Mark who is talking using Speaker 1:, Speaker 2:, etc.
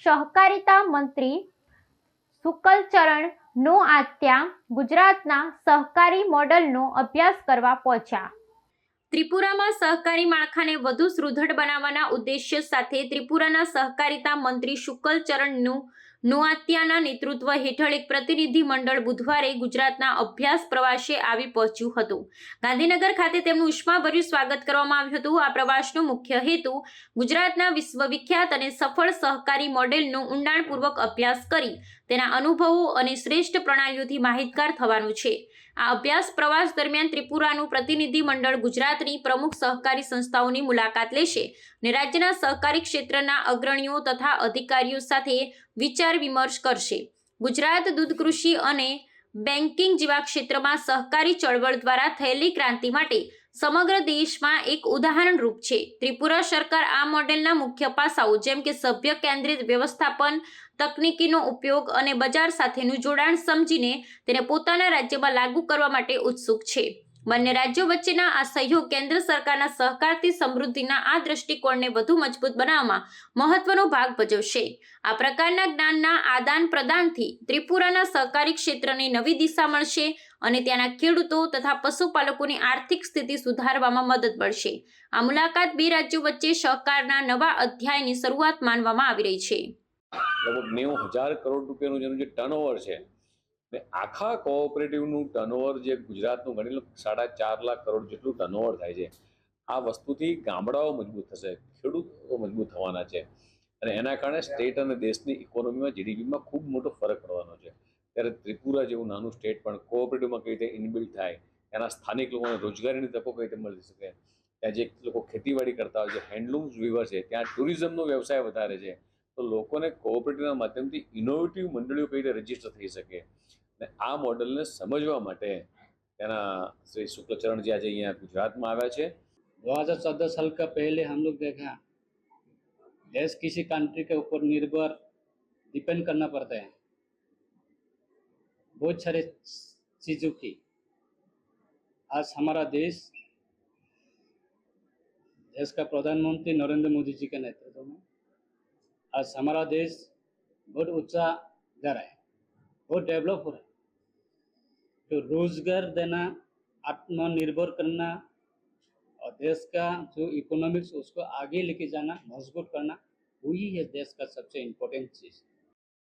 Speaker 1: સહકારિતા મંત્રી સુકલચરણ નોઆત્યા ગુજરાતના સહકારી મોડલનો અભ્યાસ કરવા પહોંચ્યા। ત્રિપુરામાં સહકારી માળખાને વધુ સુદૃઢ બનાવવાના ઉદ્દેશ્ય સાથે ત્રિપુરાના સહકારિતા મંત્રી શુકલચરણ નોઆત્યાના નેતૃત્વ હેઠળ એક પ્રતિનિધિ મંડળ બુધવારે ગુજરાતના અભ્યાસ પ્રવાસે આવી પહોંચ્યું હતું। ગાંધીનગર ખાતે તેમનું ઉષ્માભર્યું સ્વાગત કરવામાં આવ્યું હતું। આ પ્રવાસનો મુખ્ય હેતુ ગુજરાતના વિશ્વવિખ્યાત અને સફળ સહકારી મોડેલનો ઊંડાણપૂર્વક અભ્યાસ કરી તેના અનુભવો અને શ્રેષ્ઠ પ્રણાલીઓથી માહિતગાર થવાનું છે। આ અભ્યાસ પ્રવાસ દરમિયાન ત્રિપુરાનું પ્રતિનિધિ મંડળ ગુજરાતની પ્રમુખ સહકારી સંસ્થાઓની મુલાકાત લેશે અને રાજ્યના સહકારી ક્ષેત્રના અગ્રણીઓ તથા અધિકારીઓ સાથે વિચાર વિમર્શ કરશે। ગુજરાત દૂધ કૃષિ અને બેન્કિંગ જેવા ક્ષેત્રમાં સહકારી ચળવળ દ્વારા થયેલી ક્રાંતિ માટે સમગ્ર દેશમાં એક ઉદાહરણરૂપ છે। ત્રિપુરા સરકાર આ મોડેલના મુખ્ય પાસાઓ જેમ કે સભ્ય કેન્દ્રિત વ્યવસ્થાપન, તકનીકીનો ઉપયોગ અને બજાર સાથેનું જોડાણ સમજીને તેને પોતાના રાજ્યમાં લાગુ કરવા માટે ઉત્સુક છે। બંને રાજ્યો વચ્ચેના આ સહયોગ કેન્દ્ર સરકારના સહકારથી સમૃદ્ધિના આ દૃષ્ટિકોણને વધુ મજબૂત બનાવવામાં મહત્વનો ભાગ ભજવશે। આ પ્રકારના જ્ઞાનના આદાન પ્રદાનથી ત્રિપુરાના સહકારી ક્ષેત્રને નવી દિશા મળશે અને ત્યાંના ખેડૂતો તથા પશુપાલકોની આર્થિક સ્થિતિ સુધારવામાં મદદ મળશે। આ મુલાકાત બે રાજ્યો વચ્ચે સહકારના નવા અધ્યાયની શરૂઆત માનવામાં આવી રહી છે।
Speaker 2: लगभग 90,000 करोड़ રૂપિયાનું જેનું જે ટર્નઓવર છે ને આખા કોઓપરેટિવનું ટર્નઓવર જે ગુજરાતનું ગણી લો 4.5 લાખ કરોડ જેટલું ટર્નઓવર થાય છે। આ વસ્તુથી ગામડાઓ મજબૂત થશે, ખેડૂતો મજબૂત થવાના છે અને એના કારણે સ્ટેટ અને દેશની ઇકોનોમીમાં જીડીપીમાં ખૂબ મોટો ફરક પડવાનો છે। ત્યારે ત્રિપુરા જેવું નાનું સ્ટેટ પણ કોઓપરેટિવમાં કઈ રીતે ઇનબિલ્ટ થાય, એના સ્થાનિક લોકોને રોજગારીની તકો કઈ રીતે મળી શકે, ત્યાં જે લોકો ખેતીવાડી કરતા હોય છે, હેન્ડલૂમ્સ વીવર છે, ત્યાં ટુરિઝમનો વ્યવસાય વધારે છે, તો લોકોને કોઓપરેટિવના માધ્યમથી ઇનોવેટિવ મંડળીઓ કઈ રીતે રજીસ્ટર થઈ શકે અને આ મોડલને સમજવા માટે તેના શ્રી શુક્લચરણજી આજે અહીંયા ગુજરાતમાં આવ્યા છે।
Speaker 3: 2014 साल का पहले हम लोग देखा देश किसी कंट्री के ऊपर निर्भर डिपेंड करना पड़ता है बहुत सारे चीज़ों की। आज हमारा देश का प्रधानमंत्री नरेंद्र मोदी जी के नेतृत्व में आज हमारा देश बहुत ऊंचा जा रहा है, बहुत डेवलप हो रहा है। तो रोजगार देना, आत्मनिर्भर करना और देश का जो इकोनॉमिक्स उसको आगे लेके जाना, मजबूत करना, वही है देश का सबसे इम्पोर्टेंट चीज़।